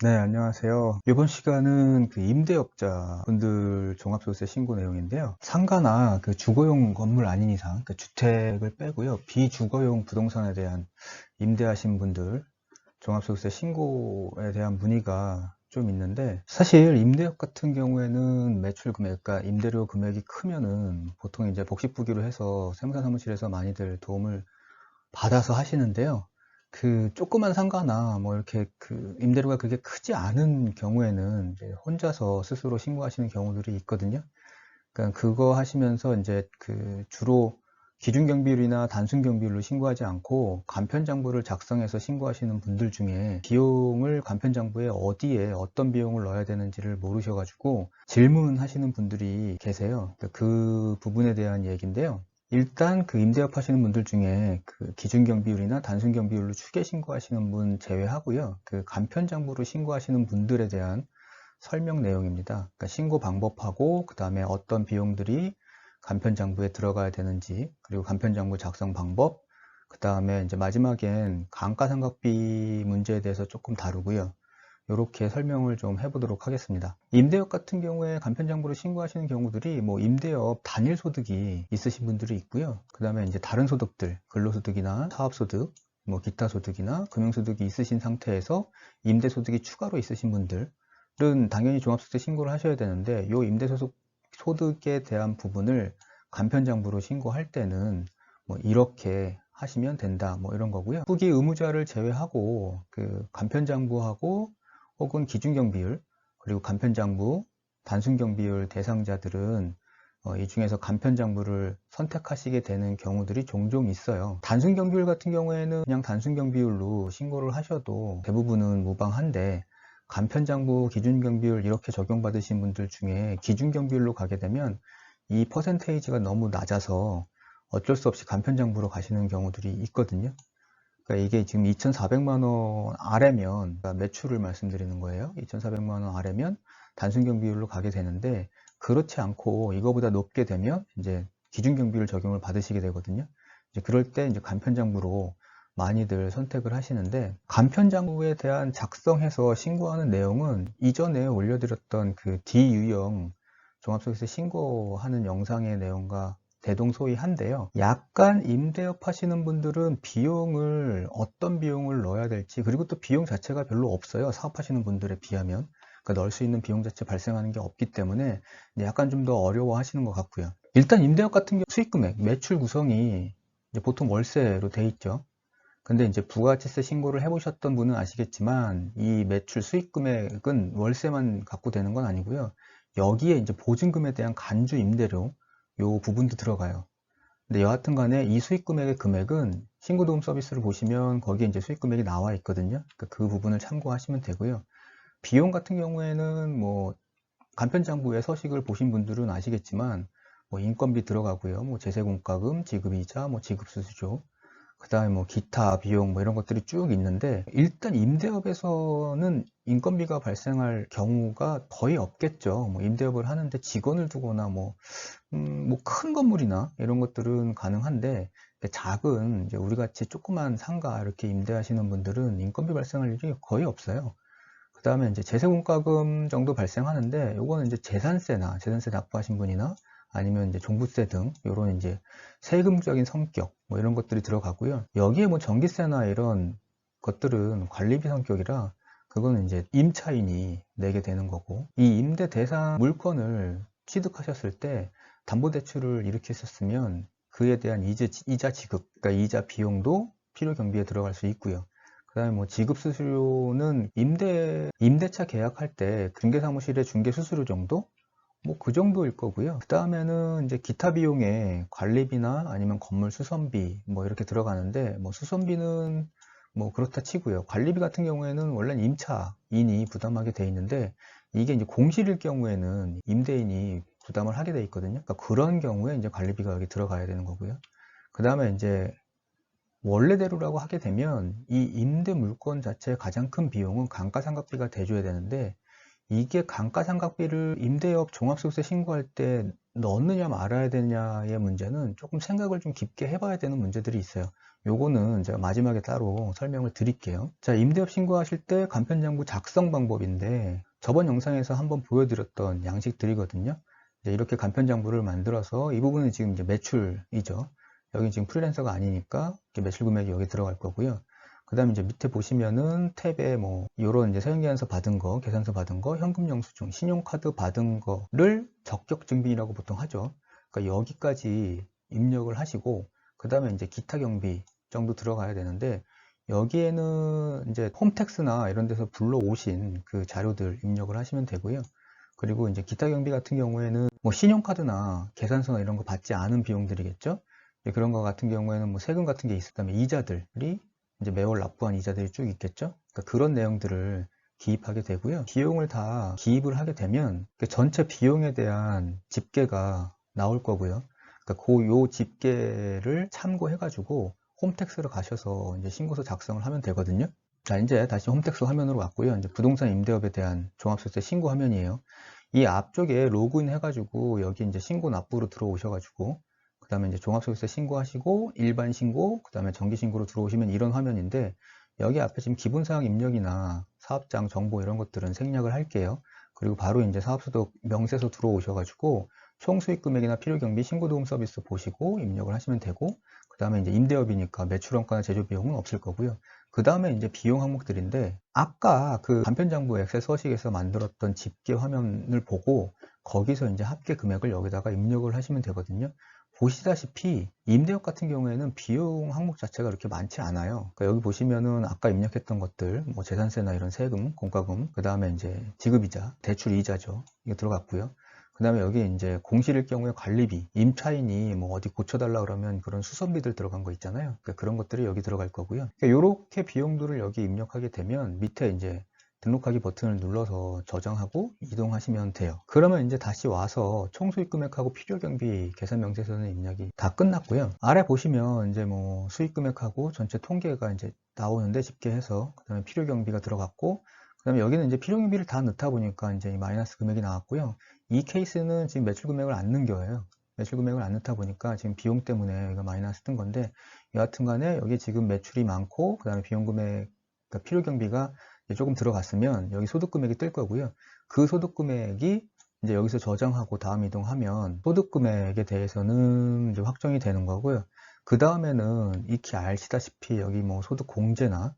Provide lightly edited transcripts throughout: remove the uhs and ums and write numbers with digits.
네, 안녕하세요. 이번 시간은 임대업자 분들 종합소득세 신고 내용인데요. 상가나 주거용 건물 아닌 이상, 주택을 빼고요. 비주거용 부동산에 대한 임대하신 분들 종합소득세 신고에 대한 문의가 좀 있는데, 사실 임대업 같은 경우에는 매출 금액, 그러니까 임대료 금액이 크면은 보통 이제 복식부기로 해서 세무사 사무실에서 많이들 도움을 받아서 하시는데요. 조그만 상가나 뭐 이렇게 임대료가 그렇게 크지 않은 경우에는 이제 혼자서 스스로 신고하시는 경우들이 있거든요. 그러니까 그거 하시면서 이제 주로 기준경비율이나 단순경비율로 신고하지 않고 간편장부를 작성해서 신고하시는 분들 중에 비용을 간편장부에 어디에 어떤 비용을 넣어야 되는지를 모르셔가지고 질문하시는 분들이 계세요. 그러니까 그 부분에 대한 얘기인데요. 일단 임대업 하시는 분들 중에 기준경비율이나 단순경비율로 추계 신고하시는 분 제외하고요. 간편장부로 신고하시는 분들에 대한 설명 내용입니다. 그러니까 신고 방법하고 그 다음에 어떤 비용들이 간편장부에 들어가야 되는지, 그리고 간편장부 작성 방법, 그 다음에 이제 마지막엔 감가상각비 문제에 대해서 조금 다루고요. 이렇게 설명을 좀 해보도록 하겠습니다. 임대업 같은 경우에 간편장부로 신고하시는 경우들이 뭐 임대업 단일 소득이 있으신 분들이 있고요. 그 다음에 이제 다른 소득들, 근로소득이나 사업소득, 뭐 기타 소득이나 금융소득이 있으신 상태에서 임대소득이 추가로 있으신 분들은 당연히 종합소득세 신고를 하셔야 되는데, 이 임대소득에 대한 부분을 간편장부로 신고할 때는 뭐 이렇게 하시면 된다, 뭐 이런 거고요. 후기 의무자를 제외하고 간편장부하고 혹은 기준경비율, 그리고 간편장부, 단순경비율 대상자들은 이 중에서 간편장부를 선택하시게 되는 경우들이 종종 있어요. 단순경비율 같은 경우에는 그냥 단순경비율로 신고를 하셔도 대부분은 무방한데, 간편장부, 기준경비율 이렇게 적용받으신 분들 중에 기준경비율로 가게 되면 이 퍼센테이지가 너무 낮아서 어쩔 수 없이 간편장부로 가시는 경우들이 있거든요. 그러니까 이게 지금 2,400만 원 아래면, 그러니까 매출을 말씀드리는 거예요. 2,400만 원 아래면 단순경비율로 가게 되는데, 그렇지 않고 이거보다 높게 되면 이제 기준경비율 적용을 받으시게 되거든요. 이제 그럴 때 이제 간편장부로 많이들 선택을 하시는데, 간편장부에 대한 작성해서 신고하는 내용은 이전에 올려드렸던 D 유형 종합소득세 신고하는 영상의 내용과 대동소이한데요. 약간 임대업 하시는 분들은 비용을 어떤 비용을 넣어야 될지, 그리고 또 비용 자체가 별로 없어요. 사업하시는 분들에 비하면. 그러니까 넣을 수 있는 비용 자체 발생하는 게 없기 때문에 약간 좀 더 어려워 하시는 것 같고요. 일단 임대업 같은 경우 수익 금액, 매출 구성이 이제 보통 월세로 돼 있죠. 근데 이제 부가가치세 신고를 해보셨던 분은 아시겠지만, 이 매출 수익 금액은 월세만 갖고 되는 건 아니고요. 여기에 이제 보증금에 대한 간주 임대료, 요 부분도 들어가요. 근데 여하튼 간에 이 수익 금액의 금액은 신고도움 서비스를 보시면 거기에 이제 수익 금액이 나와 있거든요. 그러니까 그 부분을 참고하시면 되고요. 비용 같은 경우에는 뭐 간편장부의 서식을 보신 분들은 아시겠지만, 뭐 인건비 들어가고요. 뭐 제세공과금, 지급이자, 뭐 지급수수료, 그 다음에 뭐 기타 비용 뭐 이런 것들이 쭉 있는데, 일단 임대업에서는 인건비가 발생할 경우가 거의 없겠죠. 뭐 임대업을 하는데 직원을 두거나 뭐 큰 건물이나 이런 것들은 가능한데, 작은 이제 우리 같이 조그만 상가 이렇게 임대하시는 분들은 인건비 발생할 일이 거의 없어요. 그 다음에 이제 제세공과금 정도 발생하는데, 요거는 이제 재산세 납부하신 분이나 아니면 이제 종부세 등 요런 이제 세금적인 성격 뭐 이런 것들이 들어가고요. 여기에 뭐 전기세나 이런 것들은 관리비 성격이라 그거는 이제 임차인이 내게 되는 거고, 이 임대 대상 물건을 취득하셨을 때 담보대출을 일으켰었으면 그에 대한 이자 지급, 그러니까 이자 비용도 필요 경비에 들어갈 수 있고요. 그 다음에 뭐 지급 수수료는 임대차 계약할 때 중개사무실의 중개 수수료 정도? 뭐 그 정도일 거고요. 그 다음에는 이제 기타 비용에 관리비나 아니면 건물 수선비 뭐 이렇게 들어가는데, 뭐 수선비는 뭐 그렇다 치고요. 관리비 같은 경우에는 원래는 임차인이 부담하게 돼 있는데, 이게 이제 공실일 경우에는 임대인이 부담을 하게 돼 있거든요. 그러니까 그런 경우에 이제 관리비가 여기 들어가야 되는 거고요. 그 다음에 이제 원래대로라고 하게 되면 이 임대 물건 자체의 가장 큰 비용은 감가상각비가 대줘야 되는데, 이게 감가상각비를 임대업 종합소득세 신고할 때 넣느냐 말아야 되냐의 문제는 조금 생각을 좀 깊게 해봐야 되는 문제들이 있어요. 요거는 제가 마지막에 따로 설명을 드릴게요. 자, 임대업 신고하실 때 간편장부 작성 방법인데 저번 영상에서 한번 보여드렸던 양식들이거든요. 이렇게 간편장부를 만들어서 이 부분은 지금 이제 매출이죠. 여기 지금 프리랜서가 아니니까 매출 금액이 여기 들어갈 거고요. 그 다음에 이제 밑에 보시면은 탭에 뭐 요런 이제 사용계약서 받은 거, 계산서 받은 거, 현금 영수증, 신용카드 받은 거를 적격 증빙이라고 보통 하죠. 그러니까 여기까지 입력을 하시고 그 다음에 이제 기타 경비 정도 들어가야 되는데 여기에는 이제 홈택스나 이런 데서 불러오신 그 자료들 입력을 하시면 되고요. 그리고 이제 기타 경비 같은 경우에는 뭐 신용카드나 계산서나 이런 거 받지 않은 비용들이겠죠. 그런 거 같은 경우에는 뭐 세금 같은 게 있었다면 이자들이 이제 매월 납부한 이자들이 쭉 있겠죠. 그러니까 그런 내용들을 기입하게 되고요. 비용을 다 기입을 하게 되면 그 전체 비용에 대한 집계가 나올 거고요. 그러니까 요 집계를 참고해 가지고 홈택스로 가셔서 이제 신고서 작성을 하면 되거든요. 자, 이제 다시 홈택스 화면으로 왔고요. 이제 부동산 임대업에 대한 종합소득세 신고 화면이에요. 이 앞쪽에 로그인 해가지고 여기 이제 신고 납부로 들어오셔가지고 그 다음에 이제 종합소득세 신고하시고 일반 신고, 그 다음에 정기 신고로 들어오시면 이런 화면인데 여기 앞에 지금 기본사항 입력이나 사업장 정보 이런 것들은 생략을 할게요. 그리고 바로 이제 사업소득 명세서 들어오셔가지고 총 수익 금액이나 필요경비 신고도움 서비스 보시고 입력을 하시면 되고 그 다음에 이제 임대업이니까 매출원가나 제조비용은 없을 거고요. 그 다음에 이제 비용 항목들인데 아까 그 간편장부 엑셀 서식에서 만들었던 집계 화면을 보고 거기서 이제 합계 금액을 여기다가 입력을 하시면 되거든요. 보시다시피 임대업 같은 경우에는 비용 항목 자체가 그렇게 많지 않아요. 그러니까 여기 보시면은 아까 입력했던 것들, 뭐 재산세나 이런 세금, 공과금, 그 다음에 이제 지급이자, 대출이자죠. 이거 들어갔고요. 그 다음에 여기 이제 공실일 경우에 관리비, 임차인이 뭐 어디 고쳐달라 그러면 그런 수선비들 들어간 거 있잖아요. 그러니까 그런 것들이 여기 들어갈 거고요. 그러니까 이렇게 비용들을 여기 입력하게 되면 밑에 이제 등록하기 버튼을 눌러서 저장하고 이동하시면 돼요. 그러면 이제 다시 와서 총수익 금액하고 필요경비 계산 명세서는 입력이 다 끝났고요. 아래 보시면 이제 뭐 수익 금액하고 전체 통계가 이제 나오는데 집계해서 그 다음에 필요경비가 들어갔고 그 다음에 여기는 이제 필요경비를 다 넣다 보니까 이제 이 마이너스 금액이 나왔고요. 이 케이스는 지금 매출 금액을 안 넣은 거예요. 매출 금액을 안 넣다 보니까 지금 비용 때문에 이거 마이너스 뜬 건데 여하튼 간에 여기 지금 매출이 많고 그 다음에 비용 금액, 그러니까 필요 경비가 조금 들어갔으면 여기 소득 금액이 뜰 거고요. 그 소득 금액이 이제 여기서 저장하고 다음 이동하면 소득 금액에 대해서는 이제 확정이 되는 거고요. 그 다음에는 익히 아시다시피 여기 뭐 소득 공제나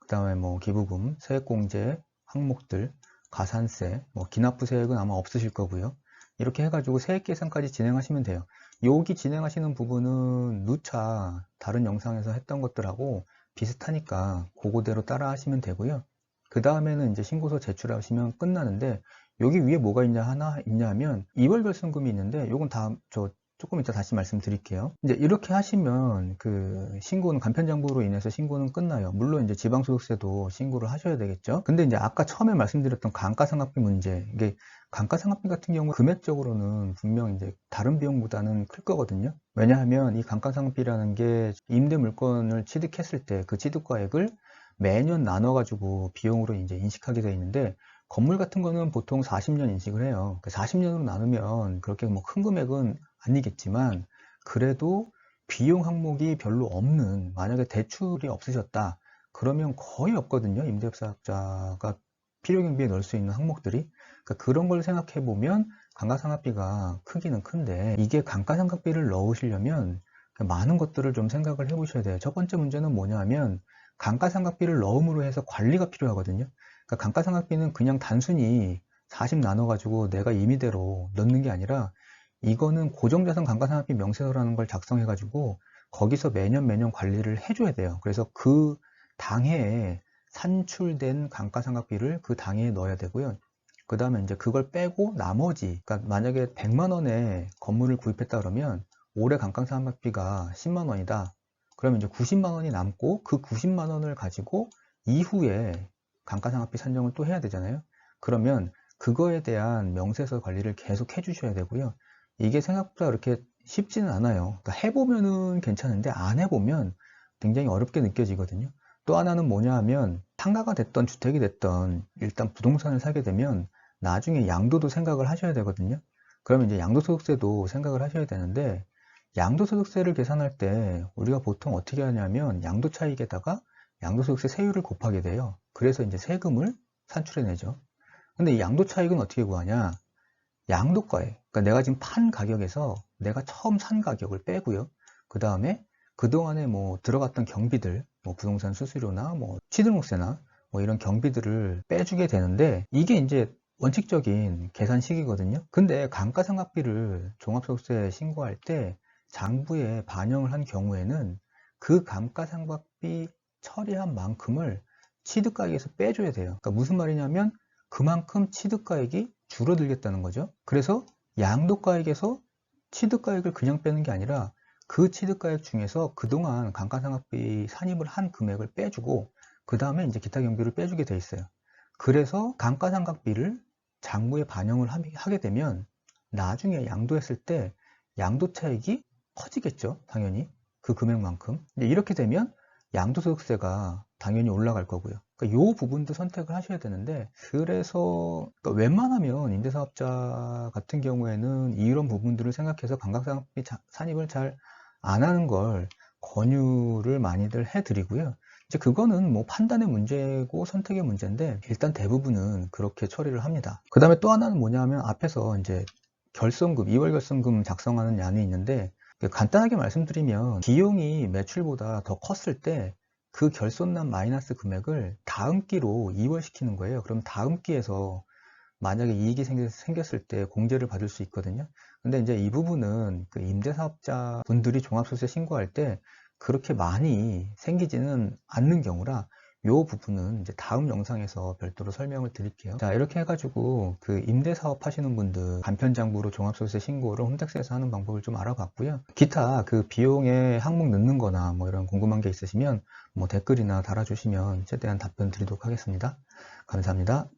그 다음에 뭐 기부금, 세액공제 항목들, 가산세, 뭐 기납부 세액은 아마 없으실 거고요. 이렇게 해가지고 세액 계산까지 진행하시면 돼요. 여기 진행하시는 부분은 누차 다른 영상에서 했던 것들하고 비슷하니까 그거대로 따라 하시면 되고요. 그 다음에는 이제 신고서 제출하시면 끝나는데 여기 위에 뭐가 있냐 하면 이월결손금이 있는데 요건 저 조금 이따 다시 말씀드릴게요. 이제 이렇게 하시면 그 신고는 간편장부로 인해서 신고는 끝나요. 물론 이제 지방소득세도 신고를 하셔야 되겠죠. 근데 이제 아까 처음에 말씀드렸던 감가상각비 문제, 이게 감가상각비 같은 경우 금액적으로는 분명 이제 다른 비용보다는 클 거거든요. 왜냐하면 이 감가상각비라는 게 임대 물건을 취득했을 때 그 취득가액을 매년 나눠가지고 비용으로 이제 인식하게 되어 있는데 건물 같은 거는 보통 40년 인식을 해요. 40년으로 나누면 그렇게 뭐 큰 금액은 아니겠지만 그래도 비용 항목이 별로 없는, 만약에 대출이 없으셨다 그러면 거의 없거든요. 임대업사업자가 필요경비에 넣을 수 있는 항목들이. 그러니까 그런 걸 생각해 보면 감가상각비가 크기는 큰데 이게 감가상각비를 넣으시려면 많은 것들을 좀 생각을 해 보셔야 돼요. 첫 번째 문제는 뭐냐면 감가상각비를 넣음으로 해서 관리가 필요하거든요. 그러니까 감가상각비는 그냥 단순히 40 나눠가지고 내가 임의대로 넣는 게 아니라 이거는 고정자산 감가상각비 명세서라는 걸 작성해가지고 거기서 매년 관리를 해줘야 돼요. 그래서 그 당해에 산출된 감가상각비를 그 당해에 넣어야 되고요. 그 다음에 이제 그걸 빼고 나머지, 그러니까 만약에 100만 원에 건물을 구입했다 그러면 올해 감가상각비가 10만 원이다. 그러면 이제 90만 원이 남고 그 90만 원을 가지고 이후에 감가상각비 산정을 또 해야 되잖아요. 그러면 그거에 대한 명세서 관리를 계속 해주셔야 되고요. 이게 생각보다 그렇게 쉽지는 않아요. 그러니까 해보면은 괜찮은데 안 해보면 굉장히 어렵게 느껴지거든요. 또 하나는 뭐냐 하면 상가가 됐던 주택이 됐던 일단 부동산을 사게 되면 나중에 양도도 생각을 하셔야 되거든요. 그러면 이제 양도소득세도 생각을 하셔야 되는데, 양도소득세를 계산할 때 우리가 보통 어떻게 하냐면 양도차익에다가 양도소득세 세율을 곱하게 돼요. 그래서 이제 세금을 산출해내죠. 근데 이 양도차익은 어떻게 구하냐? 양도가액, 그러니까 내가 지금 판 가격에서 내가 처음 산 가격을 빼고요. 그 다음에 그동안에 뭐 들어갔던 경비들, 뭐 부동산 수수료나 뭐 취등록세나 뭐 이런 경비들을 빼주게 되는데, 이게 이제 원칙적인 계산식이거든요. 근데 감가상각비를 종합소득세 신고할 때 장부에 반영을 한 경우에는 그 감가상각비 처리한 만큼을 취득가액에서 빼줘야 돼요. 그러니까 무슨 말이냐면 그만큼 취득가액이 줄어들겠다는 거죠. 그래서 양도가액에서 취득가액을 그냥 빼는 게 아니라 그 취득가액 중에서 그동안 감가상각비 산입을 한 금액을 빼주고 그 다음에 이제 기타 경비를 빼주게 돼 있어요. 그래서 감가상각비를 장부에 반영을 하게 되면 나중에 양도했을 때 양도차익이 커지겠죠, 당연히 그 금액만큼. 이렇게 되면 양도소득세가 당연히 올라갈 거고요. 그러니까 이 부분도 선택을 하셔야 되는데, 그래서 그러니까 웬만하면 임대사업자 같은 경우에는 이런 부분들을 생각해서 감가상각비 산입을 잘 안 하는 걸 권유를 많이들 해드리고요. 이제 그거는 뭐 판단의 문제고 선택의 문제인데 일단 대부분은 그렇게 처리를 합니다. 그 다음에 또 하나는 뭐냐면 앞에서 이제 결손금, 2월 결손금 작성하는 란이 있는데, 간단하게 말씀드리면 비용이 매출보다 더 컸을 때 그 결손난 마이너스 금액을 다음 기로 이월시키는 거예요. 그럼 다음 기에서 만약에 이익이 생겼을 때 공제를 받을 수 있거든요. 근데 이제 이 부분은 그 임대사업자 분들이 종합소득세 신고할 때 그렇게 많이 생기지는 않는 경우라 이 부분은 이제 다음 영상에서 별도로 설명을 드릴게요. 자, 이렇게 해가지고 그 임대사업 하시는 분들 간편장부로 종합소득세 신고를 홈택스에서 하는 방법을 좀 알아봤고요. 기타 그 비용에 항목 넣는 거나 뭐 이런 궁금한 게 있으시면 뭐 댓글이나 달아주시면 최대한 답변 드리도록 하겠습니다. 감사합니다.